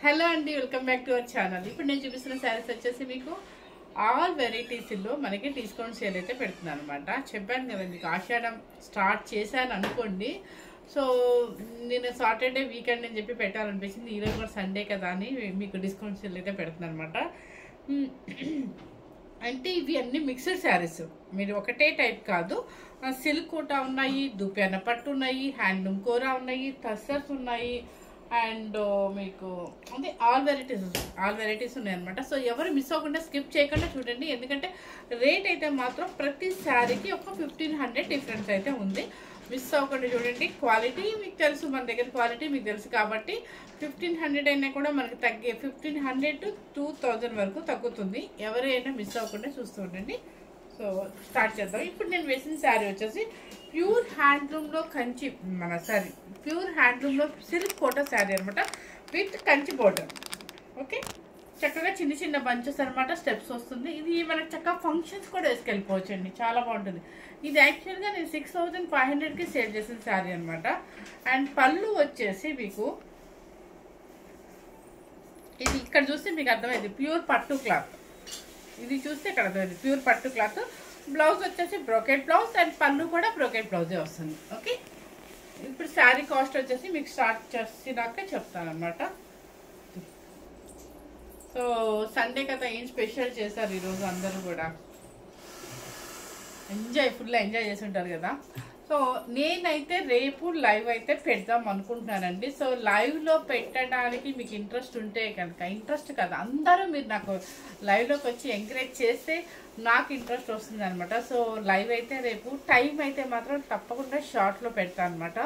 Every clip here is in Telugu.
హలో అండి, welcome back to our channel. ఇప్పుడు నేను చూపిస్తున్న శారీస్ వచ్చేసి మీకు ఆల్ వెరైటీస్లో మనకి డిస్కౌంట్ సేల్ అయితే పెడుతున్నాను అనమాట. చెప్పాను కదా మీకు ఆషాఢం స్టార్ట్ చేశాను అనుకోండి. సో నేను సాటర్డే వీకెండ్ అని చెప్పి పెట్టాలనిపించింది. ఈరోజు కూడా సండే కదా అని మీకు డిస్కౌంట్ సేల్ అయితే పెడుతున్నాను అనమాట. అంటే ఇవి అన్ని మిక్స్డ్ శారీస్, మీరు ఒకటే టైప్ కాదు. సిల్క్ కోటా ఉన్నాయి, దుప్యాన పట్టు ఉన్నాయి, హ్యాండ్లూమ్ కోరా ఉన్నాయి, టస్సర్స్ ఉన్నాయి, అండ్ మీకు అంటే ఆల్ వెరైటీస్ ఉన్నాయి అనమాట. సో ఎవరు మిస్ అవ్వకుండా స్కిప్ చేయకుండా చూడండి, ఎందుకంటే రేట్ అయితే మాత్రం ప్రతి శారీకి ఒక 1500 డిఫరెన్స్ అయితే ఉంది. మిస్ అవ్వకుండా చూడండి. క్వాలిటీ మీకు తెలుసు, మన దగ్గర క్వాలిటీ మీకు తెలుసు కాబట్టి 1500 అయినా కూడా మనకి 1500 to 2000 వరకు తగ్గుతుంది. ఎవరైనా మిస్ అవ్వకుండా చూస్తూ ఉండండి. సో స్టార్ట్ చేద్దాం. ఇప్పుడు నేను వేసిన శారీ వచ్చేసి ప్యూర్ హ్యాండ్లూమ్లో కంచి, ప్యూర్ హ్యాండ్లూమ్లో సిల్క్ కోటా శారీ అనమాట, విత్ కంచి బోర్డర్. ఓకే, చక్కగా చిన్న చిన్న బంచెస్ అనమాట, స్టెప్స్ వస్తుంది. ఇది మనకి చక్కగా ఫంక్షన్స్ కూడా వేసుకెళ్ళిపోవచ్చు అండి, చాలా బాగుంటుంది. ఇది యాక్చువల్గా నేను 6500కి సేల్ చేసిన శారీ అనమాట. అండ్ పళ్ళు వచ్చేసి మీకు ఇది ఇక్కడ చూస్తే మీకు అర్థమైంది, ప్యూర్ పట్టు క్లాత్. ఇది చూస్తే ఇక్కడ అర్థమైంది, ప్యూర్ పట్టు క్లాత్. బ్లౌజ్ వచ్చేసి బ్రోకెట్ బ్లౌజ్, అండ్ పళ్ళు కూడా బ్రోకెట్ బ్లౌజే వస్తుంది. ఓకే, ఇప్పుడు శారీ కాస్ట్ వచ్చేసి మీకు స్టార్ట్ చేసినాక చెప్తాను అనమాట. సో సండే కదా, ఏం స్పెషల్ చేశారు ఈరోజు? అందరూ కూడా ఫుల్ ఎంజాయ్ చేసి ఉంటారు కదా. సో నేనైతే రేపు లైవ్ అయితే పెడదాం అనుకుంటున్నానండి. సో లైవ్లో పెట్టడానికి మీకు ఇంట్రెస్ట్ ఉంటే కనుక, ఇంట్రెస్ట్ కదా, అందరూ మీరు నాకు లైవ్లోకి వచ్చి ఎంకరేజ్ చేస్తే నాకు ఇంట్రెస్ట్ వస్తుంది అనమాట. సో లైవ్ అయితే రేపు టైం అయితే మాత్రం తప్పకుండా షార్ట్లో పెడతాను అనమాట.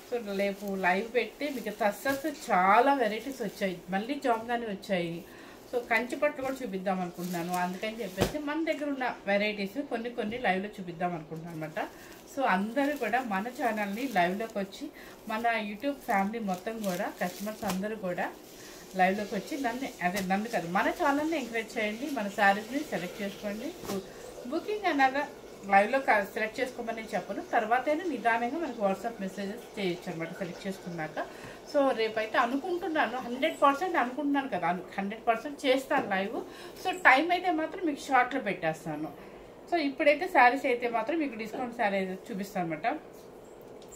సో రేపు లైవ్ పెట్టి మీకు టస్సర్స్ చాలా వెరైటీస్ వచ్చాయి, మళ్ళీ జామ్గానే వచ్చాయి. సో కంచి పట్టు కూడా చూపిద్దాం అనుకుంటున్నాను. అందుకని చెప్పేసి మన దగ్గర ఉన్న వెరైటీస్ కొన్ని లైవ్లో చూపిద్దాం అనుకుంటున్నాను అనమాట. సో అందరూ కూడా మన ఛానల్ని లైవ్లోకి వచ్చి, మన యూట్యూబ్ ఫ్యామిలీ మొత్తం కూడా, కస్టమర్స్ అందరూ కూడా లైవ్లోకి వచ్చి నన్ను కాదు, మన ఛానల్ని ఎంకరేజ్ చేయండి. మన శారీస్ని సెలెక్ట్ చేసుకోండి. బుకింగ్ అనగా లైవ్లో సెలెక్ట్ చేసుకోమని చెప్పను, తర్వాతైనా నిదానంగా మనకు వాట్సాప్ మెసేజెస్ చేయొచ్చు అనమాట సెలెక్ట్ చేసుకున్నాక. సో రేపైతే అనుకుంటున్నాను, 100% అనుకుంటున్నాను కదా, 100% చేస్తాను లైవ్. సో టైం అయితే మాత్రం మీకు షార్ట్లో పెట్టేస్తాను. సో ఇప్పుడైతే శారీస్ అయితే మాత్రం మీకు డిస్కౌంట్ శారీ అయితే చూపిస్తాను అనమాట.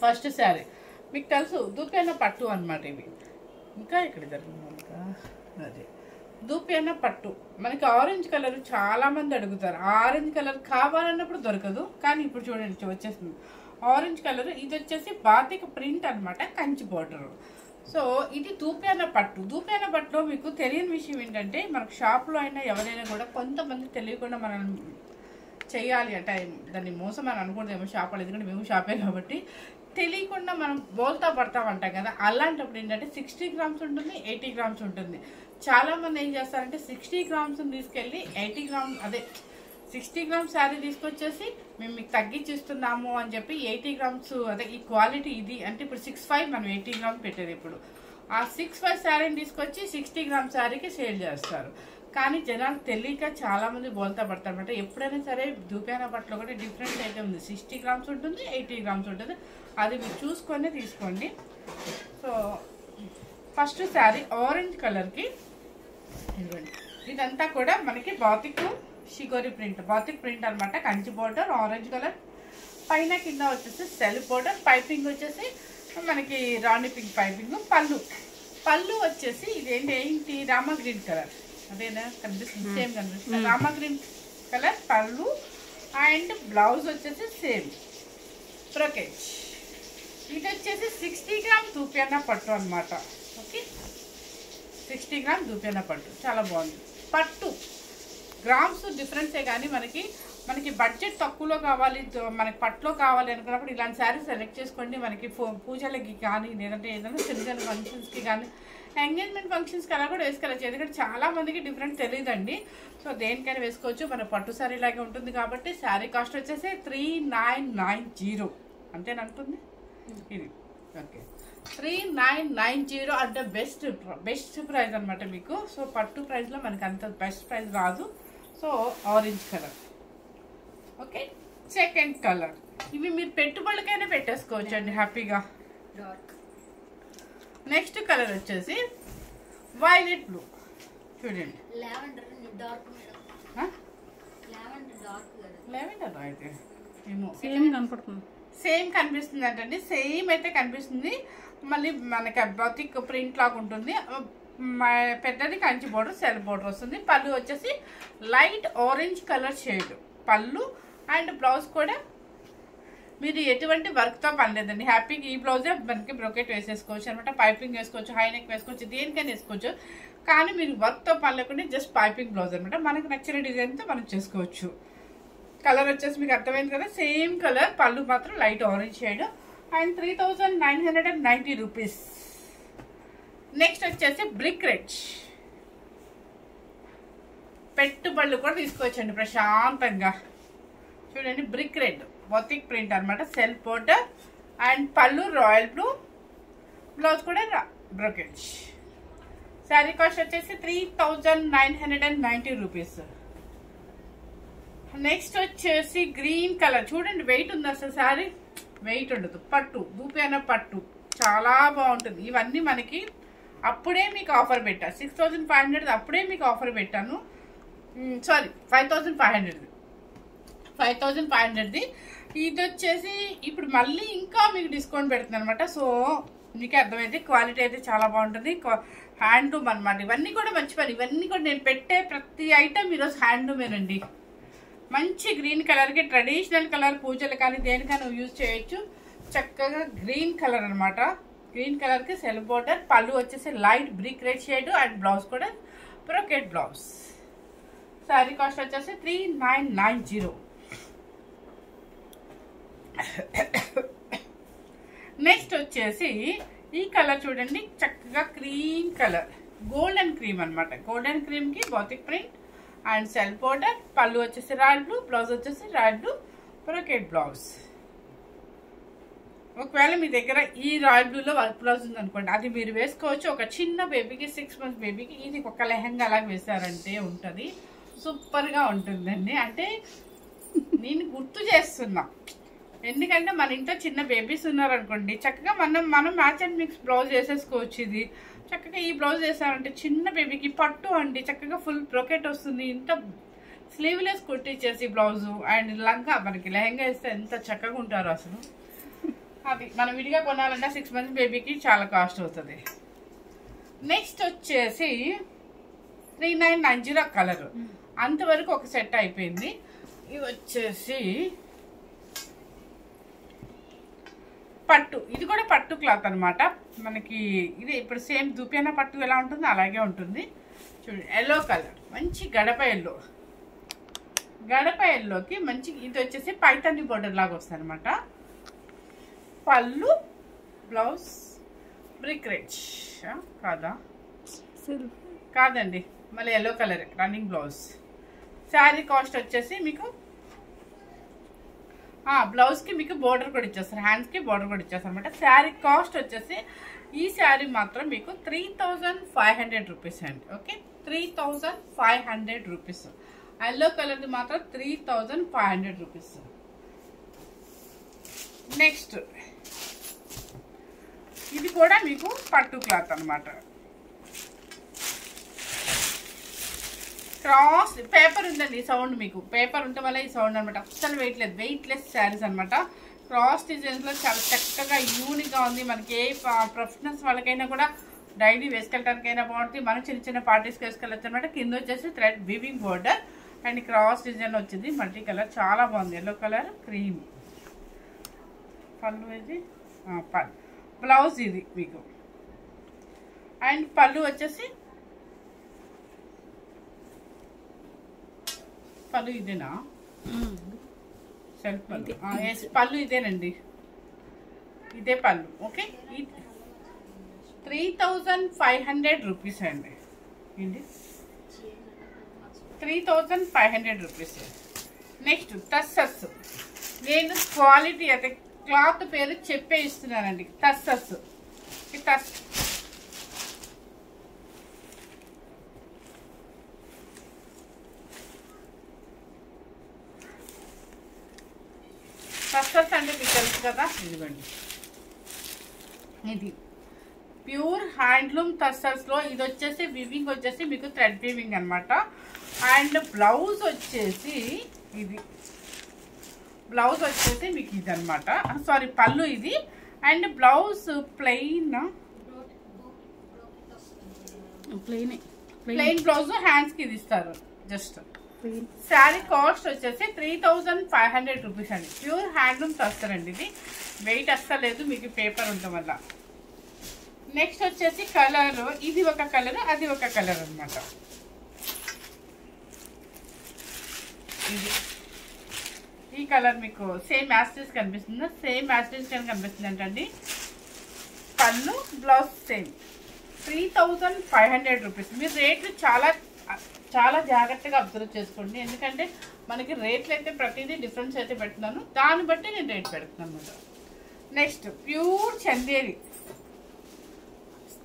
ఫస్ట్ శారీ మీకు తెలుసు, దూపేన పట్టు అనమాట. ఇవి ఇంకా ఇక్కడ జరుగుతుంది, అదే దూపేన పట్టు. మనకి ఆరెంజ్ కలర్ చాలా మంది అడుగుతారు, ఆరెంజ్ కలర్ కావాలన్నప్పుడు దొరకదు, కానీ ఇప్పుడు చూడండి వచ్చేస్తుంది ఆరెంజ్ కలర్. ఇది వచ్చేసి బాతిక ప్రింట్ అనమాట, కంచి బోర్డర్. సో ఇది దూపేన పట్టు. దూపేన పట్టులో మీకు తెలియని విషయం ఏంటంటే, మనకు షాప్లో అయినా ఎవరైనా కూడా కొంతమంది తెలియకుండా మనం చేయాలి అంటే దాన్ని మోసం అని అనుకుంటేమో షాప్ వాళ్ళు, ఎందుకంటే మేము షాపే కాబట్టి తెలియకుండా మనం బోల్తా పడతాం అంటాం కదా. అలాంటప్పుడు ఏంటంటే 60 గ్రామ్స్ ఉంటుంది, 80 గ్రామ్స్ ఉంటుంది. చాలామంది ఏం చేస్తారంటే 60 గ్రామ్స్ తీసుకెళ్ళి 80 గ్రామ్స్, అదే 60 గ్రామ్స్ శారీ తీసుకొచ్చేసి మేము మీకు తగ్గించిస్తున్నాము అని చెప్పి 80 గ్రామ్స్, అదే ఈ క్వాలిటీ ఇది అంటే ఇప్పుడు 65 మనం 80 గ్రామ్స్ పెట్టేది. ఇప్పుడు ఆ 65 శారీని తీసుకొచ్చి 60 గ్రామ్స్ శారీకి సేల్ చేస్తారు. కానీ జనాలు తెలియక చాలామంది బోల్తా పడతారు అనమాట. ఎప్పుడైనా సరే దూపేన పట్టులో కూడా డిఫరెంట్ అయితే ఉంది, 60 గ్రామ్స్ ఉంటుంది, 80 గ్రామ్స్ ఉంటుంది. అది మీరు చూసుకొని తీసుకోండి. సో ఫస్ట్ శారీ ఆరెంజ్ కలర్కి ఇవ్వండి. ఇదంతా కూడా మనకి బాతిక్ షిగోరి ప్రింట్, బాతిక్ ప్రింట్ అనమాట, కంచి బోర్డర్, ఆరెంజ్ కలర్. పైన కింద వచ్చేసి సెల్ఫ్ బోర్డర్, పైపింగ్ వచ్చేసి మనకి రాణి పింక్ పైపింగ్. పళ్ళు వచ్చేసి ఇదేంటి రామా గ్రీన్ కలర్, అదేనా కనిపిస్తుంది, సేమ్ కనిపిస్తుంది, రామా గ్రీన్ కలర్ పళ్ళు. అండ్ బ్లౌజ్ వచ్చేసి సేమ్ బ్రోకెట్. ఇది వచ్చేసి 60 గ్రామ్ దూపేన పట్టు అనమాట. ఓకే, 60 గ్రామ్ దూపేన పట్టు చాలా బాగుంది. పట్టు గ్రామ్స్ డిఫరెన్సే కానీ మనకి బడ్జెట్ తక్కువలో కావాలి, మనకి పట్టులో కావాలి అనుకున్నప్పుడు ఇలాంటి శారీ సెలెక్ట్ చేసుకోండి. మనకి పూజలకి కానీ, లేదంటే ఏదైనా చిన్న ఫంక్షన్స్కి కానీ, ఎంగేజ్మెంట్ ఫంక్షన్స్కి అలా కూడా వేసుకోవచ్చు. ఎందుకంటే చాలా మందికి డిఫరెంట్ తెలియదండి. సో దేనికైనా వేసుకోవచ్చు. మన పట్టు శారీ లాగే ఉంటుంది కాబట్టి శారీ కాస్ట్ వచ్చేసి 3990 అంతేనంటుంది ఇది. ఓకే, 3990 అంటే బెస్ట్ ప్రైస్ అనమాట మీకు. సో పట్టు ప్రైస్లో మనకి అంత బెస్ట్ ప్రైస్ రాదు. So orange colour. Okay, second colour. ఇవి మీరు పెట్టుబడికైనా పెట్టేసుకోవచ్చు అండి హ్యాపీగా. నెక్స్ట్ కలర్ వచ్చేసి వైలెట్ బ్లూ చూడండి. లెవెండర్ అయితే ఏమో సేమ్ కనిపిస్తుంది అంటండి. సేమ్ అయితే కనిపిస్తుంది. మళ్ళీ మనకి బాతిక్ ప్రింట్ లాగా ఉంటుంది. పెద్దది కంచి బోర్డర్, సెల్ఫ్ బోర్డర్ వస్తుంది. పళ్ళు వచ్చేసి లైట్ ఆరెంజ్ కలర్ షేడ్ పళ్ళు. అండ్ బ్లౌజ్ కూడా మీరు ఎటువంటి వర్క్తో పని లేదండి. హ్యాపీగా ఈ బ్లౌజే మనకి బ్రోకెట్ వేసేసుకోవచ్చు అనమాట. పైపింగ్ వేసుకోవచ్చు, హై నెక్ వేసుకోవచ్చు, దేనికైనా వేసుకోవచ్చు. కానీ మీరు వర్క్తో పని లేకుండా జస్ట్ పైపింగ్ బ్లౌజ్ అనమాట. మనకు నచ్చిన డిజైన్తో మనం చేసుకోవచ్చు. కలర్ వచ్చేసి మీకు అర్థమైంది కదా, సేమ్ కలర్. పళ్ళు మాత్రం light orange shade. And 3990 rupees. Next వచ్చేసి బ్రిక్ రెడ్. పెట్టుబడులు కూడా తీసుకోవచ్చండి ప్రశాంతంగా. చూడండి బ్రిక్ రెడ్ బాతిక్ ప్రింట్ అనమాట. సెల్ఫ్ బోర్డర్ అండ్ పళ్ళు రాయల్ బ్లూ, బ్లౌజ్ కూడా బ్రోకెట్. శారీ కాస్ట్ వచ్చేసి 3990 రూపీస్. నెక్స్ట్ వచ్చేసి గ్రీన్ కలర్. చూడండి వెయిట్ ఉంది అసలు. శారీ వెయిట్ ఉండదు. పట్టు దూపియాన పట్టు చాలా బాగుంటుంది. ఇవన్నీ మనకి అప్పుడే మీకు ఆఫర్ పెట్టా. 6500 అప్పుడే మీకు ఆఫర్ పెట్టాను. సారీ 5500ది. ఇది వచ్చేసి ఇప్పుడు మళ్ళీ ఇంకా మీకు డిస్కౌంట్ పెడుతుంది అనమాట. సో మీకు అర్థమైంది. క్వాలిటీ అయితే చాలా బాగుంటుంది. హ్యాండ్లూమ్ అనమాట. ఇవన్నీ కూడా మంచి పని. ఇవన్నీ కూడా నేను పెట్టే ప్రతి ఐటమ్ ఈరోజు హ్యాండ్లూమేనండి. మంచి గ్రీన్ కలర్కి ట్రెడిషనల్ కలర్ పూజలు కానీ దేనికైనా యూజ్ చేయొచ్చు. చక్కగా గ్రీన్ కలర్ అనమాట. గ్రీన్ కలర్కి సెల్ఫ్ బోర్డర్. పళ్ళు వచ్చేసి light brick red shade and blouse కూడా బ్రోకెట్ బ్లౌజ్. శారీ కాస్ట్ వచ్చేసి 3990. నెక్స్ట్ వచ్చేసి ఈ కలర్ చూడండి. చక్కగా క్రీమ్ కలర్, గోల్డెన్ క్రీమ్ అనమాట. గోల్డెన్ క్రీమ్కి batik print and self border. పళ్ళు వచ్చేసి రాయల్ బ్లూ, బ్లౌజ్ వచ్చేసి రాయల్ బ్లూ బ్రోకెట్ బ్లౌజ్. ఒకవేళ మీ దగ్గర ఈ రాయల్ బ్లూలో వర్క్ బ్లౌజ్ ఉందనుకోండి, అది మీరు వేసుకోవచ్చు. ఒక చిన్న బేబీకి 6 months బేబీకి ఇది ఒక లెహంగా అలాగ వేసారంటే ఉంటుంది. సూపర్గా ఉంటుందండి. అంటే నేను గుర్తు చేస్తున్నా, ఎందుకంటే మన ఇంట్లో చిన్న బేబీస్ ఉన్నారనుకోండి, చక్కగా మనం మ్యాచ్ అండ్ మిక్స్ బ్లౌజ్ వేసేసుకోవచ్చు. ఇది చక్కగా ఈ బ్లౌజ్ వేసారంటే చిన్న బేబీకి పట్టు అండి. చక్కగా ఫుల్ బ్రోకెట్ వస్తుంది. ఇంత స్లీవ్లెస్ కుట్టించేసి బ్లౌజు అండ్ లంగా మనకి లెహంగా వేస్తే ఎంత చక్కగా ఉంటారో అసలు. అది మనం విడిగా కొనాలంటే 6 months బేబీకి చాలా కాస్ట్ అవుతుంది. నెక్స్ట్ వచ్చేసి 3990 కలర్. అంతవరకు ఒక సెట్ అయిపోయింది. ఇవి వచ్చేసి పట్టు. ఇది కూడా పట్టు క్లాత్ అనమాట. మనకి ఇది ఇప్పుడు సేమ్ దూపియానా పట్టు ఎలా ఉంటుందో అలాగే ఉంటుంది. చూడండి ఎల్లో కలర్, మంచి గడప ఎల్లో. గడప ఎల్లోకి మంచి ఇది వచ్చేసి పైతాని బోర్డర్ లాగా వస్తుంది అనమాట. పళ్ళు, బ్లౌజ్ బ్రిక్ రెడ్ కాదా, కాదండి మళ్ళీ yellow colour running blouse. Sari cost వచ్చేసి మీకు బ్లౌజ్కి మీకు బోర్డర్ కూడా ఇచ్చేస్తారు, హ్యాండ్స్కి బోర్డర్ కూడా ఇచ్చేస్తారు అనమాట. శారీ కాస్ట్ వచ్చేసి ఈ శారీ మాత్రం మీకు 3500 రూపీస్ అండి. Okay, 3500 rupees. ఎల్లో కలర్ది మాత్రం 3500 రూపీస్. నెక్స్ట్ ఇది కూడా మీకు పట్టు క్లాత్ అనమాట. క్రాస్ పేపర్ ఉందండి. సౌండ్ మీకు పేపర్ ఉంటే వల్ల ఈ సౌండ్ అనమాట. అస్సలు వెయిట్లెస్ శారీస్ అనమాట. క్రాస్ డిజైన్స్లో చాలా చక్కగా యూనిక్గా ఉంది. మనకి ఏ ప్రొఫెషనల్స్ వాళ్ళకైనా కూడా డైలీ వేసుకెళ్ళడానికైనా బాగుంటుంది. మనం చిన్న చిన్న పార్టీస్కి వేసుకెళ్ళచ్చు అనమాట. కింద వచ్చేసి thread weaving border and cross design వచ్చింది. మల్టీ కలర్ చాలా బాగుంది. Yellow colour cream. పళ్ళు ఇది పళ్ళు, బ్లౌజ్ ఇది మీకు. అండ్ పళ్ళు వచ్చేసి పళ్ళు ఇదేనా, సెల్ఫ్ పళ్ళు. పళ్ళు ఇదేనండి, ఇదే పళ్ళు. ఓకే, 3500 రూపీస్ అండి. ఏంటి 3500 రూపీస్. Next tussars. నేను క్వాలిటీ అయితే క్లాత్ పేరు చెప్పే ఇస్తున్నానండి. టస్సర్స్. టస్సర్స్ అంటే మీకు తెలుసు కదా. ఇదిగోండి, ఇది ప్యూర్ హ్యాండ్లూమ్ టస్సర్స్ లో ఇది వచ్చేసి వివింగ్ వచ్చేసి మీకు థ్రెడ్ వివింగ్ అనమాట. అండ్ బ్లౌజ్ వచ్చేసి ఇది, బ్లౌజ్ వచ్చేసి మీకు ఇది అనమాట. సారీ, పళ్ళు ఇది. And blouse plain blouse hands కి ఇది ఇస్తారు జస్ట్. శారీ కాస్ట్ వచ్చేసి 3500 రూపీస్ అండి. ప్యూర్ హ్యాండ్లూమ్ వస్తారండి. ఇది వెయిట్ అస్సలేదు, మీకు పేపర్ ఉండటం వల్ల. నెక్స్ట్ వచ్చేసి కలర్, ఇది ఒక కలర్, అది ఒక కలర్ అనమాట. ఇది ఈ కలర్ మీకు సేమ్ యాస్టిస్ కనిపిస్తుంది, సేమ్ యాస్టిస్ కనిపిస్తుంది అంటండి. పళ్ళు బ్లౌజ్ సేమ్ 3500 రూపీస్. మీరు రేట్లు చాలా చాలా జాగ్రత్తగా అబ్జర్వ్ చేసుకోండి, ఎందుకంటే మనకి రేట్లు అయితే ప్రతిదీ డిఫరెన్స్ అయితే పెడుతున్నాను, దాన్ని బట్టి నేను రేట్ పెడుతున్నాను అన్నమాట. Next pure Chanderi.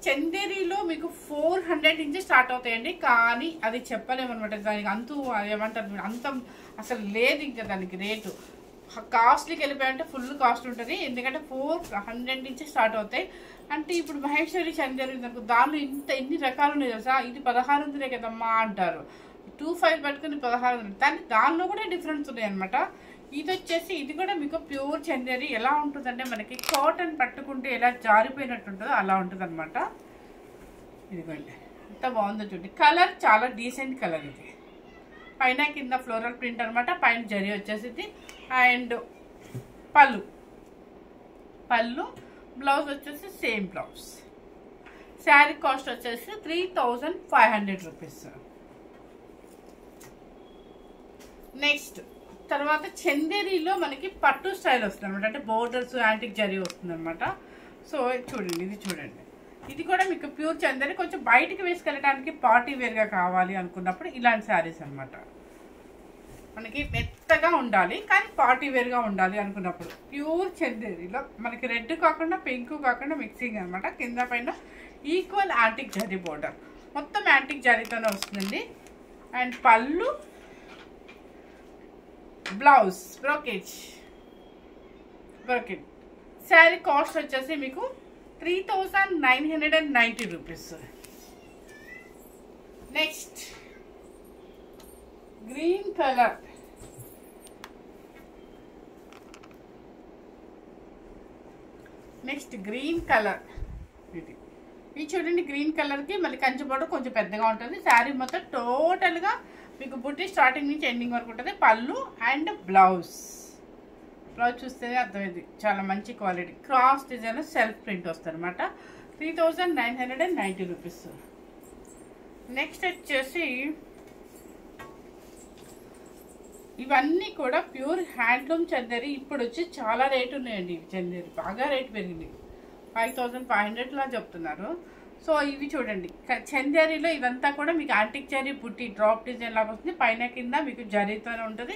చందేరిలో మీకు 400 నుంచి స్టార్ట్ అవుతాయండి, కానీ అది చెప్పలేమన్నమాట. దానికి అంతూ ఏమంటారు, అంత అసలు లేదు ఇంకా దానికి రేటు. కాస్ట్లీకి వెళ్ళిపోయాయంటే ఫుల్ కాస్ట్ ఉంటుంది, ఎందుకంటే 400 నుంచి స్టార్ట్ అవుతాయి. అంటే ఇప్పుడు మహేశ్వరి చందేరి దానిలో ఎన్ని రకాలు ఉన్నాయి తెలుసా. ఇది 1600 కదమ్మా అంటారు, 25 పట్టుకుని 1600, దానిలో కూడా డిఫరెన్స్ ఉన్నాయి అనమాట. ఇది వచ్చేసి ఇది కూడా మీకు ప్యూర్ చందేరి. ఎలా ఉంటుందంటే మనకి కాటన్ పట్టుకుంటే ఎలా జారిపోయినట్టు ఉంటుందో అలా ఉంటుంది అనమాట. ఇదిగోండి ఎంత బాగుందో చూడండి. కలర్ చాలా డీసెంట్ కలర్. ఇది పైన కింద ఫ్లోరల్ ప్రింట్ అనమాట, పైన జరీ వచ్చేసి. అండ్ పళ్ళు బ్లౌజ్ వచ్చేసి సేమ్ బ్లౌజ్. శారీ కాస్ట్ వచ్చేసి 3500 రూపీస్. నెక్స్ట్ తర్వాత చందేరిలో మనకి పట్టు స్టైల్ వస్తుంది అనమాట, అంటే బోర్డర్స్ యాంటిక్ జరీ వస్తుంది అనమాట. సో చూడండి, ఇది చూడండి, ఇది కూడా మీకు ప్యూర్ చందేరి. కొంచెం బయటికి వేసుకెళ్ళడానికి పార్టీ వేర్గా కావాలి అనుకున్నప్పుడు ఇలాంటి శారీస్ అనమాట. మనకి మెత్తగా ఉండాలి కానీ పార్టీ వేర్గా ఉండాలి అనుకున్నప్పుడు ప్యూర్ చందేరిలో మనకి రెడ్ కాకుండా పింక్ కాకుండా మిక్సింగ్ అనమాట. కింద పైన ఈక్వల్ యాంటిక్ జరీ బోర్డర్, మొత్తం యాంటిక్ జరీతోనే వస్తుందండి. అండ్ పళ్ళు బ్లౌజ్ బ్రోకెట్. శారీ కాస్ట్ వచ్చేసి మీకు 3990 రూపీస్. Next green colour. ఇది చూడండి, గ్రీన్ కలర్ కి మళ్ళీ కంచి బోర్డర్ కొంచెం పెద్దగా ఉంటుంది. శారీ మొత్తం టోటల్ గా మీకు బుట్టి స్టార్టింగ్ నుంచి ఎండింగ్ వరకు ఉంటుంది. పళ్ళు అండ్ బ్లౌజ్ చూస్తేనే అర్థమైంది, చాలా మంచి quality. Cross design self print వస్తుంది అనమాట. 3990 రూపీస్. నెక్స్ట్ వచ్చేసి ఇవన్నీ కూడా ప్యూర్ హ్యాండ్లూమ్ చందేరి. ఇప్పుడు వచ్చి చాలా రేటు ఉన్నాయండి. చందేరి బాగా రేటు పెరిగింది, 5500 లా చెప్తున్నారు. సో ఇవి చూడండి, చందేరిలో ఇదంతా కూడా మీకు యాంటిక్ జరీ బుట్టి డ్రాప్ డిజైన్ లాగా వస్తుంది. పైన కింద మీకు జరీతోనే ఉంటుంది.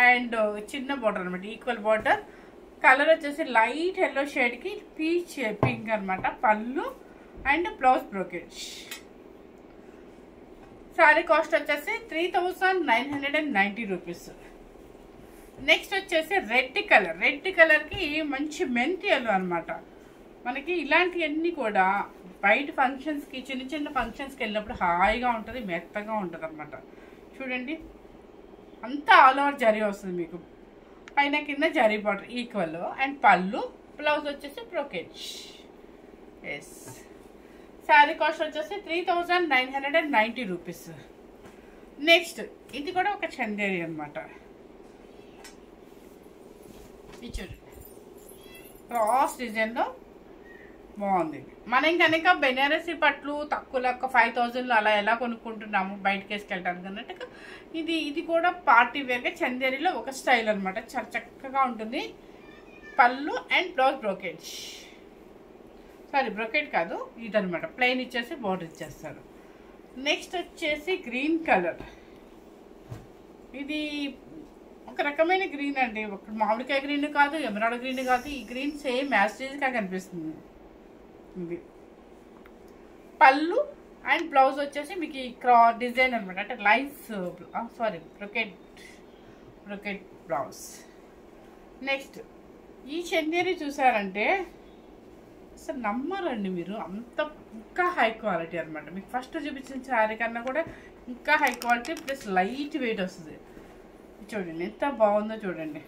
అండ్ చిన్న బార్డర్ అనమాట, ఈక్వల్ బార్డర్. కలర్ వచ్చేసి లైట్ ఎల్లో షేడ్కి పీచ్ పింక్ అనమాట. పళ్ళు and blouse brocade. Sari cost వచ్చేసి 3990 రూపీస్. నెక్స్ట్ వచ్చేసి రెడ్ కలర్కి మంచి మెంతి ఎల్లో అనమాట. మనకి ఇలాంటివన్నీ కూడా బయట ఫంక్షన్స్కి, చిన్న చిన్న ఫంక్షన్స్కి వెళ్ళినప్పుడు హాయిగా ఉంటుంది, మెత్తగా ఉంటుంది అనమాట. చూడండి, అంతా ఆల్ ఓవర్ జరీ వస్తుంది మీకు. పైన కింద జరీ బార్డర్ ఈక్వల్. అండ్ పళ్ళు బ్లౌజ్ వచ్చేసి బ్రోకెట్. ఎస్, శారీ కాస్ట్ వచ్చేసి 3990 రూపీస్. నెక్స్ట్ ఇది కూడా ఒక చందేరి అనమాట. ఇది చూడండి, క్రాస్ డిజైన్లో బాగుంది. మనం కనుక బెనారసీ పట్లు తక్కువలో ఒక 5000 అలా ఎలా కొనుక్కుంటున్నాము బయటకి వేసుకెళ్ళడానికి అన్నట్టుగా ఇది కూడా పార్టీ వేర్గా చందేరిలో ఒక స్టైల్ అనమాట. చాలా చక్కగా ఉంటుంది. పళ్ళు and blouse brocade. Sorry, brocade కాదు, ఇదనమాట. ప్లెయిన్ ఇచ్చేసి బోర్డర్ ఇచ్చేస్తారు. నెక్స్ట్ వచ్చేసి గ్రీన్ కలర్. ఇది ఒక రకమైన గ్రీన్ అండి, ఒక మామిడికాయ గ్రీన్ కాదు, ఎమరాల్డ్ గ్రీన్ కాదు. ఈ గ్రీన్ సేమ్ యాస్టేజ్గా కనిపిస్తుంది. ఇది పళ్ళు అండ్ బ్లౌజ్ వచ్చేసి మీకు ఈ డిజైన్ అనమాట, అంటే lines. Sorry, brocade blouse. Next ఈ చందేరి చూసారంటే అసలు నమ్మరండి మీరు, అంత ఇంకా హై క్వాలిటీ అనమాట. మీకు ఫస్ట్ చూపించిన శారీ కన్నా కూడా ఇంకా high quality plus light weight వస్తుంది. చూడండి ఎంత బాగుందో చూడండి.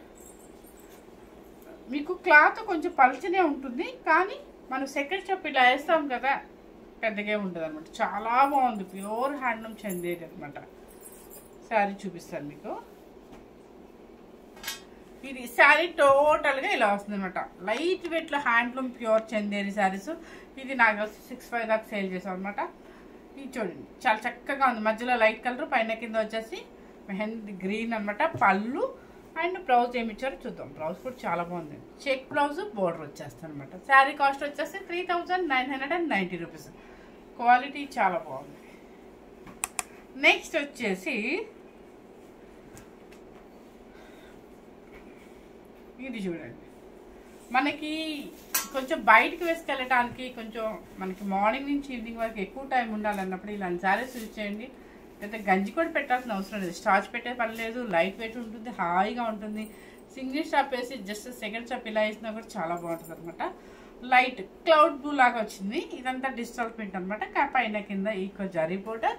మీకు క్లాత్ కొంచెం పల్చనే ఉంటుంది, కానీ మనం సెకండ్ స్టెప్ ఇలా వేస్తాం కదా పెద్దగా ఉంటుంది అనమాట. చాలా బాగుంది, ప్యూర్ హ్యాండ్లూమ్ చందేరి అనమాట. శారీ చూపిస్తాను మీకు. ఇది శారీ టోటల్గా ఇలా వస్తుంది అనమాట. లైట్ వెయిట్లో హ్యాండ్లూమ్ ప్యూర్ చందేరి శారీస్. ఇది నాకు 6,500 దాకా సేల్ చేసాం అనమాట. ఇది చూడండి చాలా చక్కగా ఉంది. మధ్యలో లైట్ కలర్, పైన కింద వచ్చేసి మెహందీ గ్రీన్ అనమాట. పళ్ళు అండ్ బ్లౌజ్ ఏమి ఇచ్చారో చూద్దాం. బ్లౌజ్ కూడా చాలా బాగుంది. చెక్ బ్లౌజ్ బోర్డర్ వచ్చేస్తుంది అనమాట. శారీ కాస్ట్ వచ్చేసి 3,990 రూపీస్. క్వాలిటీ చాలా బాగుంది. నెక్స్ట్ వచ్చేసి ఇది చూడండి. మనకి కొంచెం బయటికి వేసుకెళ్ళటానికి, కొంచెం మనకి మార్నింగ్ నుంచి ఈవినింగ్ వరకు ఎక్కువ టైం ఉండాలన్నప్పుడు ఇలాంటి శారీస్ యూజ్ చేయండి. అయితే గంజి కూడా పెట్టాల్సిన అవసరం లేదు, స్టార్చ్ పెట్టే పని లేదు, లైట్ వెయిట్ ఉంటుంది, హాయిగా ఉంటుంది. సింగిల్ స్టాప్ వేసి జస్ట్ సెకండ్ స్టాప్ ఇలా వేసినా కూడా చాలా బాగుంటుంది అనమాట. లైట్ క్లౌడ్ బ్లూ లాగా వచ్చింది. ఇదంతా డిజిటల్ ప్రింట్ అనమాట. పైన కింద ఈకో జరీ బోర్డర్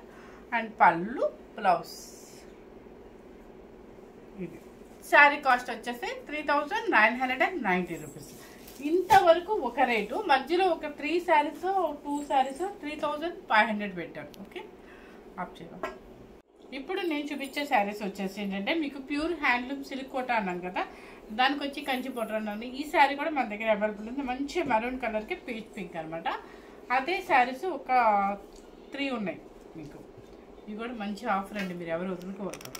అండ్ పళ్ళు బ్లౌజ్. ఇది శారీ కాస్ట్ వచ్చేసి 3,990 రూపీస్. ఇంతవరకు ఒక రేటు, మధ్యలో ఒక 3 శారీస్ 2 శారీస్ 3,500 పెట్టారు. ఓకే, ఆప్ చేద్దాం. ఇప్పుడు నేను చూపించే శారీస్ వచ్చేసి ఏంటంటే మీకు ప్యూర్ హ్యాండ్లూమ్ సిల్క్ కోట అన్నాను కదా, దానికి వచ్చి కంచి బోర్డర్ అన్నాను. ఈ శారీ కూడా మన దగ్గర అవైలబుల్ ఉంది. మంచి మెరూన్ కలర్కి పీచ్ పింక్ అనమాట. అదే శారీస్ ఒక 3 ఉన్నాయి మీకు. ఇవి కూడా మంచి ఆఫర్ అండి, మీరు ఎవరు వదులుకోవద్దు.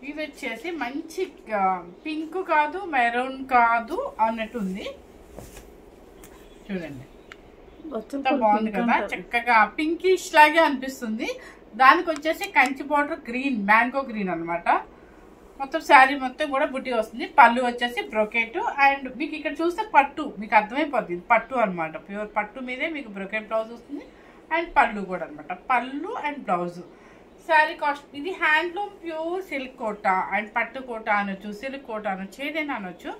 ఇది వచ్చేసి మంచి పింక్ కాదు, మెరూన్ కాదు అన్నట్టు ఉంది. చూడండి బాగుంది కదా, చక్కగా పింకిష్ లాగే అనిపిస్తుంది. దానికి వచ్చేసి Kanchi border green, mango green అనమాట. మొత్తం శారీ మొత్తం కూడా బుట్టి వస్తుంది. పళ్ళు వచ్చేసి బ్రొకెట్. అండ్ మీకు ఇక్కడ చూస్తే పట్టు మీకు అర్థమైపోద్ది, ఇది పట్టు అనమాట. ప్యూర్ పట్టు మీదే మీకు బ్రొకెట్ బ్లౌజ్ వస్తుంది. అండ్ పళ్ళు కూడా అనమాట. పళ్ళు అండ్ బ్లౌజ్. శారీ కాస్ట్ ఇది handloom pure silk Kota and పట్టు కోట అనొచ్చు, సిల్క్ కోట అనొచ్చు, ఏదైనా అనొచ్చు.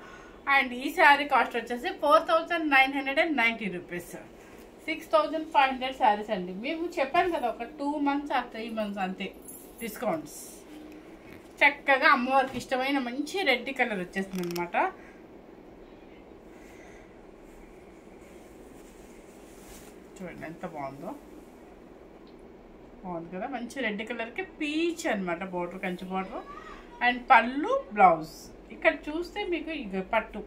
అండ్ ఈ శారీ కాస్ట్ వచ్చేసి 4,990 రూపీస్. 6,500 శారీస్ అండి. మేము చెప్పాను కదా ఒక 2 months ఆ 3 months అంతే డిస్కౌంట్స్. చక్కగా అమ్మవారికి ఇష్టమైన మంచి రెడ్ కలర్ వచ్చేస్తుంది అనమాట. చూడండి ఎంత బాగుందో, బాగుంది కదా. మంచి రెడ్ కలర్కి పీచ్ అనమాట బోర్డర్, కంచి బోర్డర్. అండ్ పళ్ళు బ్లౌజ్. ఇక్కడ చూస్తే మీకు ఇది పట్టు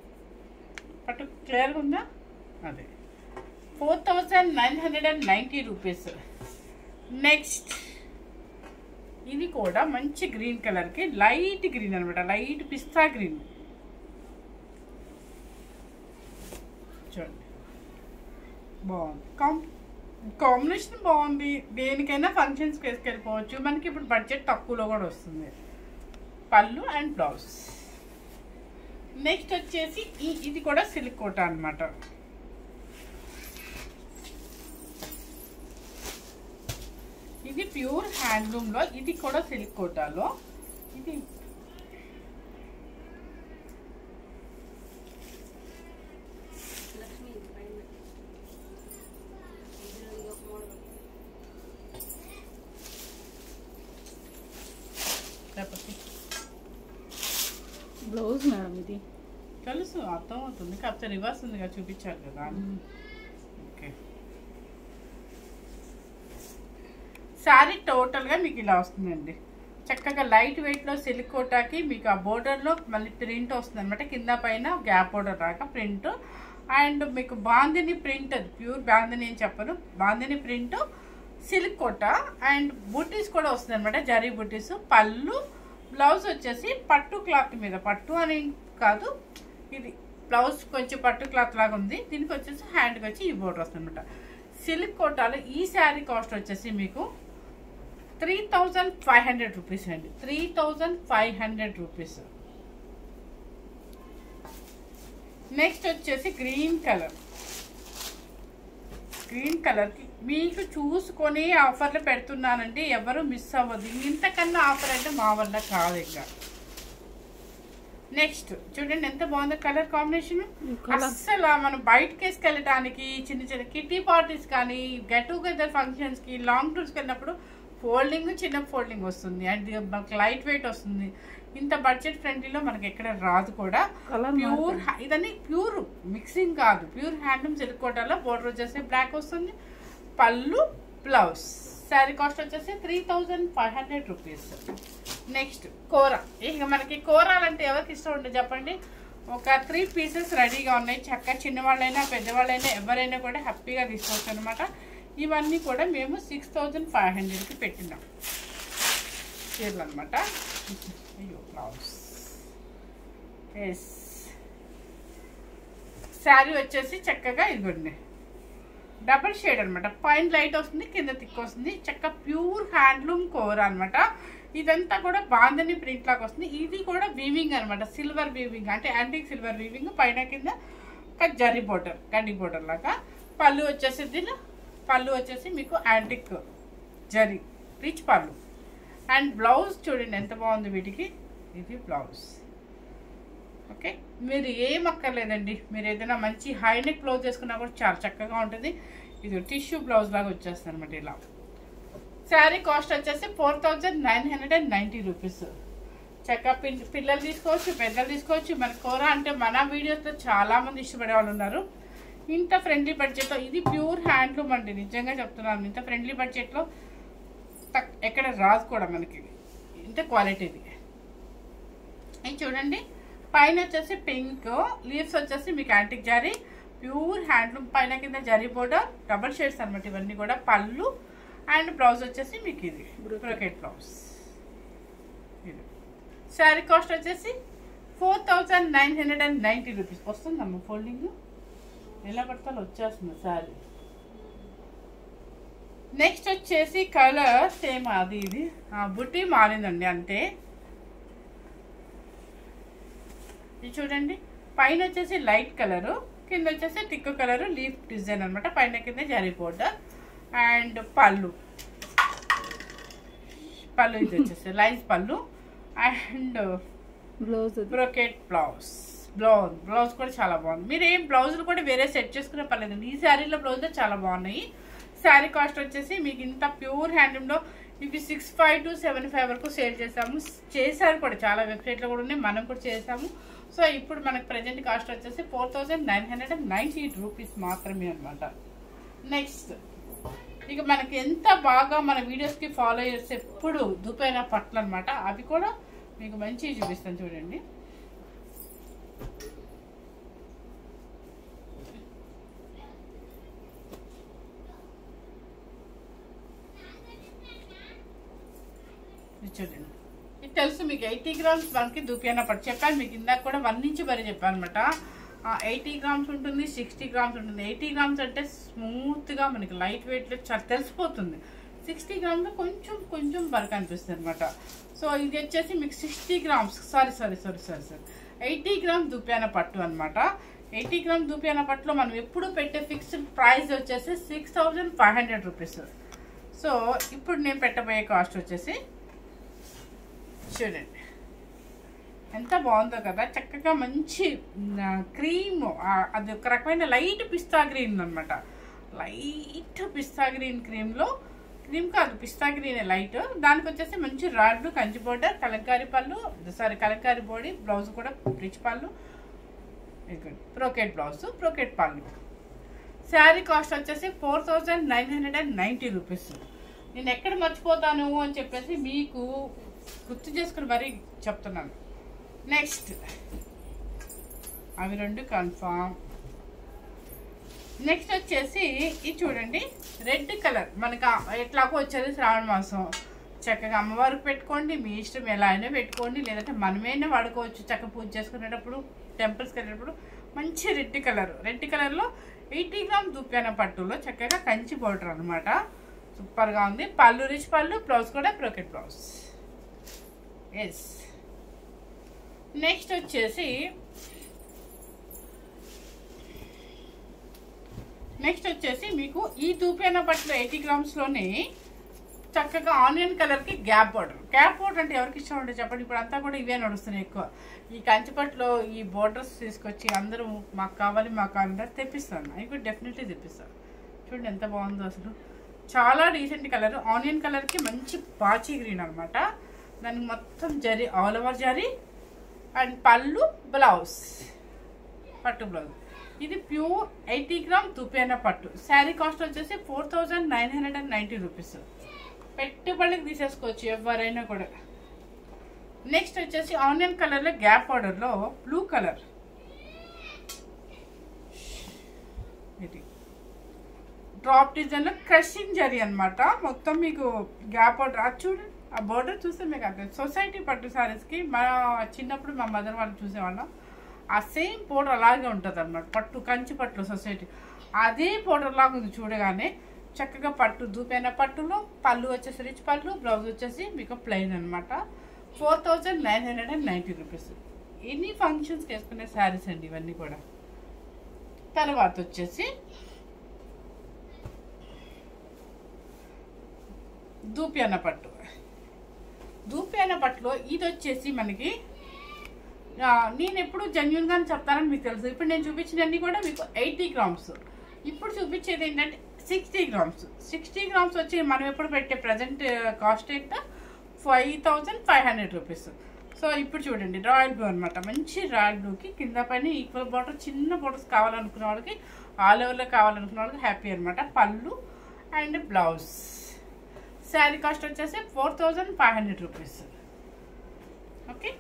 పట్టు క్లియర్గా ఉందా, అదే 4,990 రూపీస్. నెక్స్ట్ ఇది కూడా మంచి గ్రీన్ కలర్కి లైట్ గ్రీన్ అనమాట, లైట్ పిస్తా గ్రీన్. చూడండి బాగుంది, కాంబినేషన్ బాగుంది. దేనికైనా ఫంక్షన్స్కి వేసుకెళ్ళిపోవచ్చు. మనకి ఇప్పుడు బడ్జెట్ తక్కువలో కూడా వస్తుంది. పళ్ళు అండ్ బ్లౌజ్. నెక్స్ట్ వచ్చేసి ఇది కూడా సిల్క్ కోట అనమాట. ఇది ప్యూర్ హ్యాండ్లూమ్లో, ఇది కూడా సిల్క్ కోటాలో. ఇది బ్లౌజ్ మేడం, ఇది తెలుసు అర్థం అవుతుంది, కాకపోతే రివర్స్ ఉంది కదా చూపించారు కదా. ఓకే, శారీ టోటల్గా మీకు ఇలా వస్తుందండి. చక్కగా లైట్ వెయిట్లో సిల్క్ కోటాకి మీకు ఆ బోర్డర్లో మళ్ళీ ప్రింట్ వస్తుంది అనమాట. కింద పైన గ్యాప్ బోర్డర్ రాక ప్రింట్. అండ్ మీకు బాందిని ప్రింట్, అది ప్యూర్ బాందిని అని చెప్పను, bandhani print silk Kota. And butis కూడా వస్తుంది అనమాట, జరీ బుటీస్. పళ్ళు బ్లౌజ్ వచ్చేసి పట్టు క్లాత్ మీద, పట్టు అని కాదు, ఇది బ్లౌజ్ కొంచెం పట్టు క్లాత్ లాగా ఉంది. దీనికి వచ్చేసి హ్యాండ్కి వచ్చి ఈ బోర్డర్ వస్తుంది అనమాట. సిల్క్ కోటాలో ఈ శారీ కాస్ట్ వచ్చేసి మీకు 3,500 రూపీస్ అండి. 3,500 రూపీస్. నెక్స్ట్ వచ్చేసి గ్రీన్ కలర్. గ్రీన్ కలర్కి మీకు చూసుకొని ఆఫర్లు పెడుతున్నానండి, ఎవరు మిస్ అవ్వదు. ఇంతకన్నా ఆఫర్ అంటే మా వల్ల కాదు. ఇంకా నెక్స్ట్ చూడండి ఎంత బాగుందో కలర్ కాంబినేషన్. అస్సలు మనం బయటకి వేసుకెళ్ళడానికి చిన్న చిన్న కిటీ పార్టీస్ కానీ గెట్ టుగెదర్ ఫంక్షన్స్ కి లాంగ్ టూర్స్కి వెళ్ళినప్పుడు ఫోల్డింగ్ చిన్న ఫోల్డింగ్ వస్తుంది అండ్ మనకి లైట్ వెయిట్ వస్తుంది. ఇంత బడ్జెట్ ఫ్రెండ్లీలో మనకి ఎక్కడ రాదు కూడా. ప్యూర్ ఇదని ప్యూర్ మిక్సింగ్ కాదు, ప్యూర్ హ్యాండ్లూమ్ సిల్క్ కోటాలో బోర్డర్ వచ్చేసి బ్లాక్ వస్తుంది. పళ్ళు బ్లౌజ్. శారీ కాస్ట్ వచ్చేసి 3500 రూపీస్. నెక్స్ట్ కూర. ఇక మనకి కూరలంటే ఎవరికి ఇష్టం ఉంటుంది చెప్పండి. ఒక 3 పీసెస్ రెడీగా ఉన్నాయి. చక్కగా చిన్నవాళ్ళైనా పెద్దవాళ్ళైనా ఎవరైనా కూడా హ్యాపీగా తీసుకోవచ్చు అనమాట. ఇవన్నీ కూడా మేము 6500కి పెట్టినాం చీరలు అనమాట. అయ్యో బ్లౌజ్. ఎస్ శారీ వచ్చేసి చక్కగా ఇదిగోండి డబుల్ షేడ్ అనమాట. పైన లైట్ వస్తుంది, కింద థిక్ వస్తుంది. చక్క ప్యూర్ హ్యాండ్లూమ్ కూర అనమాట. ఇదంతా కూడా బాందని ప్రింట్ లాగా వస్తుంది. ఇది కూడా వీవింగ్ అనమాట, సిల్వర్ వీవింగ్ అంటే యాంటిక్ సిల్వర్ వీవింగ్. పైన కింద జరీ బోర్డర్, గడ్డి బోర్డర్ లాగా. పళ్ళు వచ్చేసి మీకు యాంటిక్ జరీ రిచ్ పళ్ళు. అండ్ బ్లౌజ్ చూడండి ఎంత బాగుంది వీటికి. ఇది బ్లౌజ్. ఓకే, మీరు ఏం అక్కర్లేదండి. మీరు ఏదైనా మంచి హైనెక్ బ్లౌజ్ వేసుకున్నా కూడా చాలా చక్కగా ఉంటుంది. ఇది టిష్యూ బ్లౌజ్ లాగా వచ్చేస్తుంది అనమాట ఇలా. శారీ కాస్ట్ వచ్చేసి 4990 రూపీస్. చక్కగా పిల్లలు తీసుకోవచ్చు, పెద్దలు తీసుకోవచ్చు. మన కూర అంటే మన వీడియోస్లో చాలా మంది ఇష్టపడే వాళ్ళు ఉన్నారు. ఇంత ఫ్రెండ్లీ బడ్జెట్లో ఇది ప్యూర్ హ్యాండ్లూమ్ అండి, నిజంగా చెప్తున్నాను. ఇంత ఫ్రెండ్లీ బడ్జెట్లో ఎక్కడ రాదు కూడా మనకి ఇంత క్వాలిటీది. ఇది చూడండి పైన వచ్చేసి పింక్, లీవ్స్ వచ్చేసి మీకు యాంటిక్ జరీ, ప్యూర్ హ్యాండ్లూమ్. పైన కింద జరీ బోర్డర్, డబల్ షేడ్స్ అనమాట ఇవన్నీ కూడా. పళ్ళు అండ్ బ్లౌజ్ వచ్చేసి మీకు ఇది బ్రోకెట్ బ్లౌజ్. ఇది శారీ కాస్ట్ వచ్చేసి 4990 రూపీస్ వస్తుందమ్మా. ఫోల్డింగ్ ఎలా పడతాలో వచ్చేస్తుంది శారీ. నెక్స్ట్ వచ్చేసి కలర్ సేమ్ అది ఇది బుట్టి మారిందండి అంతే. ఇది చూడండి పైన వచ్చేసి లైట్ కలరు, కింద వచ్చేసి టిక్ కలరు, లీఫ్ డిజైన్ అనమాట. పైన కింద జరీ బోర్డర్ అండ్ పళ్ళు ఇది వచ్చేసి లైన్స్ పళ్ళు and blouse brocade blouse. Blouse కూడా చాలా బాగుంది. మీరు ఏం బ్లౌజులు కూడా వేరే సెట్ చేసుకునే పర్లేదు. ఈ శారీలో బ్లౌజ్ చాలా బాగున్నాయి. శారీ కాస్ట్ వచ్చేసి మీకు ఇంత ప్యూర్ హ్యాండ్లూమ్లో మీకు 65 to 75 వరకు సేల్ చేశారు కూడా. చాలా వెబ్సైట్లో కూడా ఉన్నాయి, మనం కూడా చేసాము. సో ఇప్పుడు మనకు ప్రజెంట్ కాస్ట్ వచ్చేసి 4990 రూపీస్ మాత్రమే అనమాట. నెక్స్ట్ ఇక మనకి ఎంత బాగా మన వీడియోస్కి ఫాలో చేస్తే ఎప్పుడు దుపైన పట్లు అనమాట. అవి కూడా మీకు మంచిగా చూపిస్తాను చూడండి. చూడండి ఇది తెలుసు మీకు 80 గ్రామ్స్ మనకి దుపియానా పట్టు చెప్పాను మీకు ఇందాక కూడా 1 నుంచి మరి చెప్పాను అనమాట. 80 గ్రామ్స్ ఉంటుంది, 60 గ్రామ్స్ ఉంటుంది. 80 గ్రామ్స్ అంటే స్మూత్గా మనకి లైట్ వెయిట్లో చాలా తెలిసిపోతుంది. 60 గ్రామ్లో కొంచెం వరకు అనిపిస్తుంది అనమాట. సో ఇది వచ్చేసి మీకు 60 గ్రామ్స్ సారీ 80 గ్రామ్స్ దుపియానా పట్టు అనమాట. 80 గ్రామ్స్ దుపియానా పట్టులో మనం ఎప్పుడు పెట్టే ఫిక్స్డ్ ప్రైస్ వచ్చేసి 6500 రూపీస్. సో ఇప్పుడు నేను పెట్టబోయే కాస్ట్ వచ్చేసి చూడండి ఎంత బాగుందో కదా. చక్కగా మంచి క్రీమ్, అది ఒక రకమైన లైట్ పిస్తా గ్రీన్ అనమాట. లైట్ పిస్తా గ్రీన్ క్రీమ్లో, క్రీమ్ కాదు పిస్తా గ్రీన్ లైట్. దానికి వచ్చేసి మంచి రాడ్ కంచి బోర్డర్, కలంకారీ పళ్ళు కలంకారీ బోడీ, బ్లౌజ్ కూడా రిచ్ పళ్ళు, బ్రోకెట్ బ్లౌజ్, బ్రోకెట్ పళ్ళు. శారీ కాస్ట్ వచ్చేసి 4990 రూపీస్. నేను ఎక్కడ మర్చిపోతాను అని చెప్పేసి మీకు గుర్తు చేసుకుని మరీ చెప్తున్నాను. నెక్స్ట్ అవి రెండు కన్ఫామ్. నెక్స్ట్ వచ్చేసి ఇది చూడండి రెడ్ కలర్. మనకు ఎట్లాగో వచ్చేది శ్రావణ మాసం. చక్కగా అమ్మవారికి పెట్టుకోండి, మీ ఇష్టం ఎలా అయినా పెట్టుకోండి, లేదంటే మనమైనా వాడుకోవచ్చు. చక్కగా పూజ చేసుకునేటప్పుడు, టెంపుల్స్కి వెళ్ళేటప్పుడు. మంచి రెడ్ కలర్లో 80 గ్రామ్స్ దుప్యాన పట్టులో చక్కగా కంచి బోర్డర్ అనమాట. సూపర్గా ఉంది. పళ్ళు రిచ్ పళ్ళు, బ్లౌజ్ కూడా బ్రోకెట్ బ్లౌజ్. ఎస్ నెక్స్ట్ వచ్చేసి మీకు ఈ దూపేన పట్టులో 80 గ్రామ్స్లోనే చక్కగా ఆనియన్ కలర్కి గ్యాప్ బోర్డర్ అంటే ఎవరికి ఇష్టం ఉంటుంది చెప్పండి. ఇప్పుడు అంతా కూడా ఇవే నడుస్తున్నాయి ఎక్కువ. ఈ కంచిపట్లో ఈ బోర్డర్స్ తీసుకొచ్చి అందరూ మాకు కావాలి తెప్పిస్తాను. అవి కూడా డెఫినెట్లీ తెప్పిస్తాను. చూడండి ఎంత బాగుందో అసలు, చాలా డీసెంట్ కలర్. ఆనియన్ కలర్కి మంచి పాచి గ్రీన్ అనమాట. దానికి మొత్తం zari, all over zari and పళ్ళు, బ్లౌజ్, పట్టు బ్లౌజ్. ఇది ప్యూర్ 80 గ్రామ్ తుపేనా పట్టు. శారీ కాస్ట్ వచ్చేసి 4990 రూపీస్. పెట్టుబడికి తీసేసుకోవచ్చు ఎవరైనా కూడా. నెక్స్ట్ వచ్చేసి ఆనియన్ కలర్లో గ్యాప్ బార్డర్లో బ్లూ కలర్, ఇది డ్రాప్ డిజైన్లో క్రషింగ్ జరీ అనమాట. మొత్తం మీకు గ్యాప్ బార్డర్ అది చూడండి. ఆ బార్డర్ చూస్తే మీకు అర్థం. సొసైటీ పట్టు శారీస్కి మన చిన్నప్పుడు మా మదర్ వాళ్ళు చూసేవాళ్ళం. ఆ సేమ్ పౌడర్ అలాగే ఉంటుంది అన్నమాట. పట్టు కంచి పట్టు సొసైటీ అదే పౌడర్ లాగా ఉంది చూడగానే. చక్కగా పట్టు దూపైన పట్టులో పళ్ళు వచ్చేసి రిచ్ పళ్ళు, బ్లౌజ్ వచ్చేసి మీకు ప్లెయిన్ అనమాట. 4990 రూపీస్. ఎన్ని ఫంక్షన్స్కి వేసుకునే శారీస్ అండి ఇవన్నీ కూడా. తర్వాత వచ్చేసి దూపియాన పట్టు. దూపియాన పట్టులో ఇది వచ్చేసి మనకి, నేను ఎప్పుడు జెన్యున్గానే చెప్తానని మీకు తెలుసు. ఇప్పుడు నేను చూపించినవన్నీ కూడా మీకు 80 గ్రామ్స్. ఇప్పుడు చూపించేది ఏంటంటే 60 గ్రామ్స్. 60 గ్రామ్స్ వచ్చి మనం ఎప్పుడు పెట్టే ప్రజెంట్ కాస్ట్ ఎంత, 5500 రూపీస్. సో ఇప్పుడు చూడండి రాయల్ బ్లూ అనమాట. మంచి రాయల్ బ్లూకి కింద పైన ఈక్వల్ బార్డర్, చిన్న బార్డర్స్ కావాలనుకున్న వాళ్ళకి, ఆల్ ఓవర్లో కావాలనుకున్న వాళ్ళకి హ్యాపీ అనమాట. పళ్ళు అండ్ బ్లౌజ్. శారీ కాస్ట్ వచ్చేసి 4500 రూపీస్. ఓకే.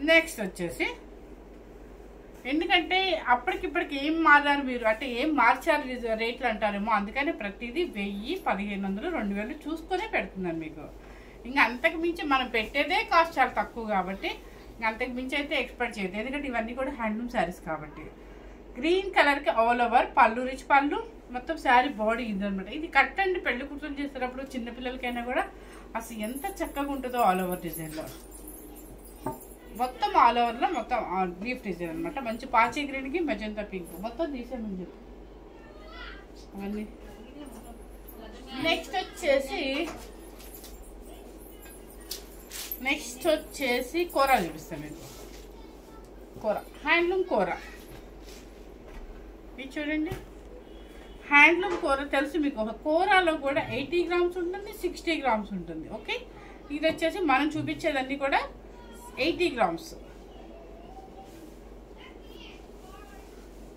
నెక్స్ట్ వచ్చేసి, ఎందుకంటే అప్పటికిప్పటికి ఏం మారారు మీరు, అంటే ఏం మార్చారు రేట్లు అంటారేమో, అందుకని ప్రతిదీ 1000, 1500, 2000 చూసుకునే పెడుతున్నాను మీకు. ఇంకా అంతకు మించి మనం పెట్టేదే కాస్ట్ చాలా తక్కువ కాబట్టి ఇంకా అంతకు మించి అయితే ఎక్స్పెక్ట్ చేయదు. ఎందుకంటే ఇవన్నీ కూడా హ్యాండ్లూమ్ శారీస్ కాబట్టి. గ్రీన్ కలర్కి ఆల్ ఓవర్ పళ్ళు, రిచ్ పళ్ళు, మొత్తం శారీ బాడీ ఇది అనమాట. ఇది కట్ అండ్ పెళ్లి కూర్చొని చేసేటప్పుడు చిన్నపిల్లలకైనా కూడా అసలు ఎంత చక్కగా ఉంటుందో ఆల్ ఓవర్ డిజైన్లో. మొత్తం ఆల్ ఓవర్లో మొత్తం లీఫ్ డిజైన్ అనమాట. మంచి పాచి గ్రీన్కి మెజంతా పింక్ మొత్తం తీసేమని చెప్పి అవన్నీ. నెక్స్ట్ వచ్చేసి కూర చూపిస్తాను మీకు. కూర హ్యాండ్లూమ్ కూర. ఇది చూడండి హ్యాండ్లూమ్ కూర తెలుసు మీకు. కూరలో కూడా 80 గ్రామ్స్ ఉంటుంది, 60 గ్రామ్స్ ఉంటుంది. ఓకే. ఇది వచ్చేసి మనం చూపించేదన్నీ కూడా 80 గ్రామ్స్.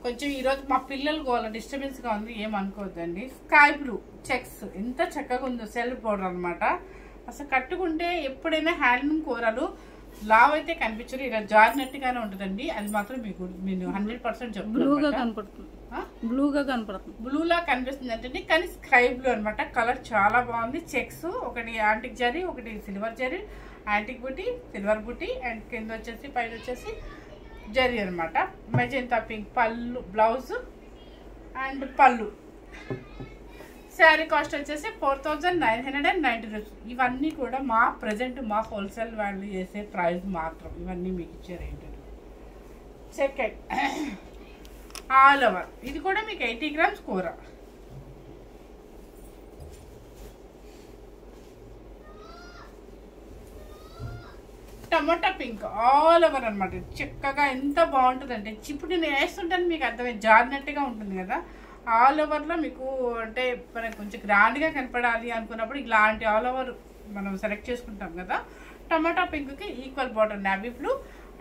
కొంచెం ఈరోజు మా పిల్లలకు వాళ్ళ డిస్టర్బెన్స్గా ఉంది, ఏమనుకోవద్దండి. స్కై బ్లూ చెక్స్ ఎంత చక్కగా ఉందో, సెల్ఫ్ పౌడర్ అనమాట. అసలు కట్టుకుంటే ఎప్పుడైనా హ్యాండ్లూమ్ కూరలు లావ్ అయితే కనిపించరు, ఇలా జారినట్టుగానే ఉంటుందండి. అది మాత్రం మీకు నేను 100% చెప్తున్నాను. బ్లూలా కనిపిస్తుంది అంటే, కానీ స్కై బ్లూ అనమాట. కలర్ చాలా బాగుంది. చెక్స్ ఒకటి యాంటిక్ జరీ, ఒకటి silver zari, antique buti, silver buti, and కింద వచ్చేసి పైన వచ్చేసి జరీ అనమాట. మెజెంతా పింక్ పళ్ళు, బ్లౌజ్ అండ్ పళ్ళు. శారీ కాస్ట్ వచ్చేసి 4990 రూపీస్. ఇవన్నీ కూడా మా ప్రజెంట్ మా హోల్సేల్ వాళ్ళు చేసే ప్రైస్ మాత్రం. ఇవన్నీ మీకు ఇచ్చే రేట్. సెకండ్ ఆల్ ఓవర్ ఇది కూడా మీకు 80 గ్రామ్స్ కూర. టమోటా పింక్ ఆల్ ఓవర్ అనమాట. చక్కగా ఎంత బాగుంటుందంటే, ఇప్పుడు నేను వేస్తుంటాను మీకు అర్థమైంది, జారినట్టుగా ఉంటుంది కదా. ఆల్ ఓవర్లో మీకు అంటే మనకు కొంచెం గ్రాండ్గా కనపడాలి అనుకున్నప్పుడు ఇలాంటి ఆల్ ఓవర్ మనం సెలెక్ట్ చేసుకుంటాం కదా. టమాటా పింక్కి equal border navy blue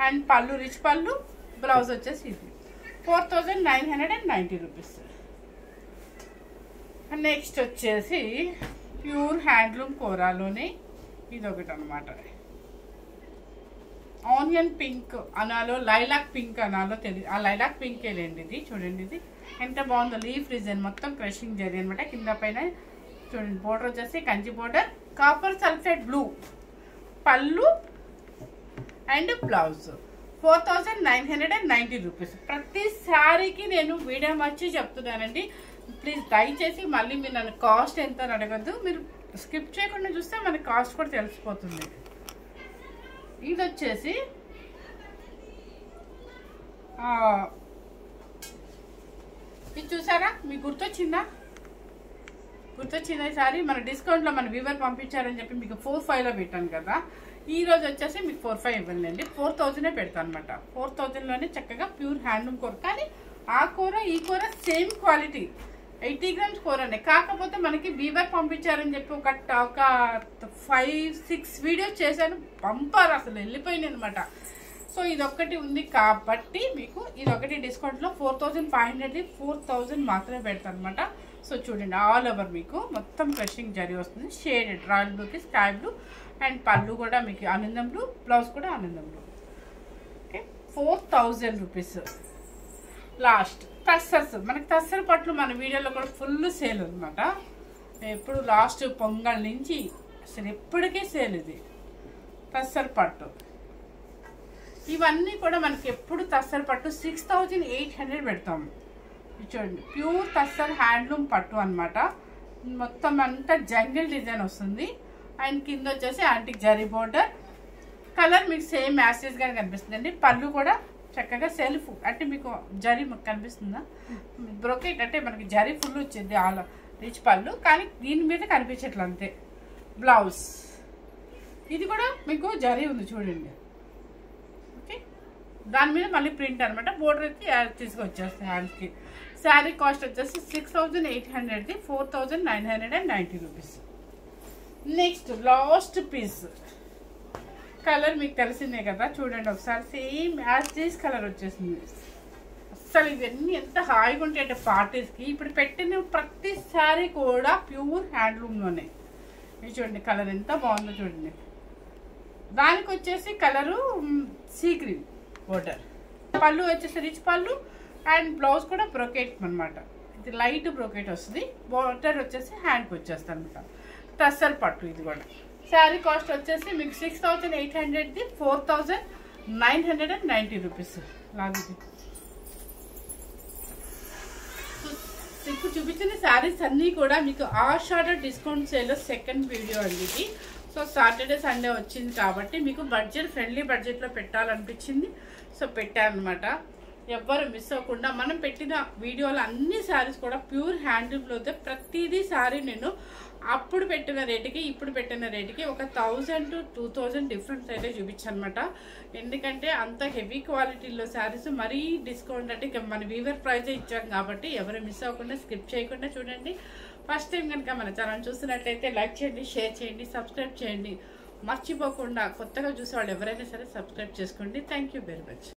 and పళ్ళు రిచ్ పళ్ళు, బ్లౌజ్ వచ్చేసి ఇది 4990 రూపీస్. నెక్స్ట్ వచ్చేసి ప్యూర్ హ్యాండ్లూమ్ కూరలోనే ఇదొకటి అనమాట. ఆనియన్ పింక్ అనాలో లైలాక్ పింక్ అనాలో తెలియదు, ఆ లైలాక్ పింక్ లేండి. ఇది చూడండి, ఇది ఎంత బాగుందో. లీఫ్ డిజైన్ మొత్తం క్రషింగ్ జరీ అనమాట. కింద పైన చూడండి బోర్డర్ వచ్చేసి Kanchi border, copper sulphate blue, పళ్ళు అండ్ బ్లౌజ్ 4990 రూపీస్. ప్రతి శారీకి నేను వీడియో వచ్చి చెప్తున్నానండి. ప్లీజ్ దయచేసి మళ్ళీ మీరు నన్ను కాస్ట్ ఎంత అని అడగద్దు. మీరు స్కిప్ చేయకుండా చూస్తే మనకి కాస్ట్ కూడా తెలిసిపోతుంది. ఇది వచ్చేసి ఇది చూసారా, మీకు గుర్తొచ్చిందా? గుర్తొచ్చిన సారీ మన డిస్కౌంట్లో మన వీవర్ పంపించారని చెప్పి మీకు 4,500లో పెట్టాను కదా, ఈ రోజు వచ్చేసి మీకు 4,500 ఇవ్వండి. 4,000 పెడతాను అనమాట. 4,000లోనే చక్కగా ప్యూర్ హ్యాండ్లూమ్ కూర. కానీ ఆ కూర ఈ కూర సేమ్ క్వాలిటీ, 80 గ్రామ్స్ కూరనే. కాకపోతే మనకి వీవర్ పంపించారని చెప్పి ఒక 5-6 వీడియోస్ చేశాను, బంపర్ అసలు వెళ్ళిపోయింది అనమాట. సో ఇదొక్కటి ఉంది కాబట్టి మీకు ఇదొకటి డిస్కౌంట్లో 4,500 4,000 మాత్రమే పెడతాను అనమాట. సో చూడండి, ఆల్ ఓవర్ మీకు మొత్తం క్రషింగ్ జరీ వస్తుంది. షేడెడ్ రాయల్ బ్లూకి స్కై బ్లూ అండ్ పళ్ళు కూడా మీకు ఆనందం బ్లూ, బ్లౌజ్ కూడా ఆనందం blue. Okay, 4,000 rupees. Last tussars. మనకి టస్సర్ పట్లు మన వీడియోలో కూడా ఫుల్ సేల్ అనమాట. ఎప్పుడు లాస్ట్ పొంగల్ నుంచి అసలు ఎప్పటికీ సేల్ ఇది టస్సర్ పట్టు. ఇవన్నీ కూడా మనకి ఎప్పుడు టస్సర్ పట్టు 6,800 పెడతాము. చూడండి, ప్యూర్ టస్సర్ హ్యాండ్లూమ్ పట్టు అనమాట. మొత్తం అంతా జంగిల్ డిజైన్ వస్తుంది అండ్ కింద వచ్చేసి యాంటిక్ జరీ బోర్డర్. కలర్ మీకు సేమ్ మ్యాసేజ్గానే కనిపిస్తుంది అండి. పళ్ళు కూడా చక్కగా సెల్ఫ్ అంటే మీకు జరీ కనిపిస్తుందా, బ్రోకెట్ అంటే మనకి జరీ ఫుల్ వచ్చింది ఆల్ రిచ్ పళ్ళు, కానీ దీని మీద కనిపించట్లేదు అంతే. బ్లౌజ్ ఇది కూడా మీకు జరీ ఉంది చూడండి. ఓకే, దాని మీద మళ్ళీ ప్రింట్ అనమాట. బోర్డర్ అయితే తీసుకొచ్చేస్తాయి హ్యాండ్స్కి. శారీ కాస్ట్ వచ్చేసి 6,800, 4,990 rupees. Next last piece. Color మీకు తెలిసిందే కదా, చూడండి ఒకసారి. సేమ్ యాజ్ దీస్ కలర్ వచ్చేసింది. అసలు ఇవన్నీ ఎంత హాయిగా ఉంటాయి అంటే పార్టీస్కి. ఇప్పుడు పెట్టిన ప్రతి శారీ కూడా ప్యూర్ హ్యాండ్లూమ్లోనే. ఇది చూడండి, కలర్ ఎంత బాగుందో చూడండి. దానికి వచ్చేసి కలరు సీ గ్రీన్ బోర్డర్. పళ్ళు వచ్చేసి రిచ్ పళ్ళు అండ్ బ్లౌజ్ కూడా బ్రోకెట్ అనమాట. ఇది లైట్ బ్రోకెట్ వస్తుంది. బోర్డర్ వచ్చేసి హ్యాండ్కి వచ్చేస్తుంది అనమాట. టస్సర్ పట్టు ఇది కూడా. శారీ కాస్ట్ వచ్చేసి మీకు 6,800, 4,990 రూపీస్. లాంటిది ఇప్పుడు చూపించిన శారీస్ అన్నీ కూడా మీకు ఆషాఢ డిస్కౌంట్ సేల్లో సెకండ్ వీడియో అండి ఇది. సో సాటర్డే సండే వచ్చింది కాబట్టి మీకు బడ్జెట్ ఫ్రెండ్లీ బడ్జెట్లో పెట్టాలనిపించింది. సో పెట్టారనమాట. ఎవ్వరు మిస్ అవ్వకుండా. మనం పెట్టిన వీడియోలో అన్ని శారీస్ కూడా ప్యూర్ హ్యాండ్లూమ్లో అయితే ప్రతిదీ శారీ నేను అప్పుడు పెట్టిన రేటుకి ఇప్పుడు పెట్టిన రేటుకి ఒక 1,000 to 2,000 డిఫరెన్స్ అయితే చూపించాను అనమాట. ఎందుకంటే అంత హెవీ క్వాలిటీలో శారీస్ మరీ డిస్కౌంట్ అంటే మన వీవర్ ప్రైజే ఇచ్చాం కాబట్టి ఎవరు మిస్ అవ్వకుండా స్కిప్ చేయకుండా చూడండి. ఫస్ట్ టైం కనుక మన ఛానల్ చూస్తున్నట్లయితే లైక్ చేయండి, షేర్ చేయండి, సబ్స్క్రైబ్ చేయండి. మర్చిపోకుండా కొత్తగా చూసేవాళ్ళు ఎవరైనా సరే సబ్స్క్రైబ్ చేసుకోండి. Thank you very much.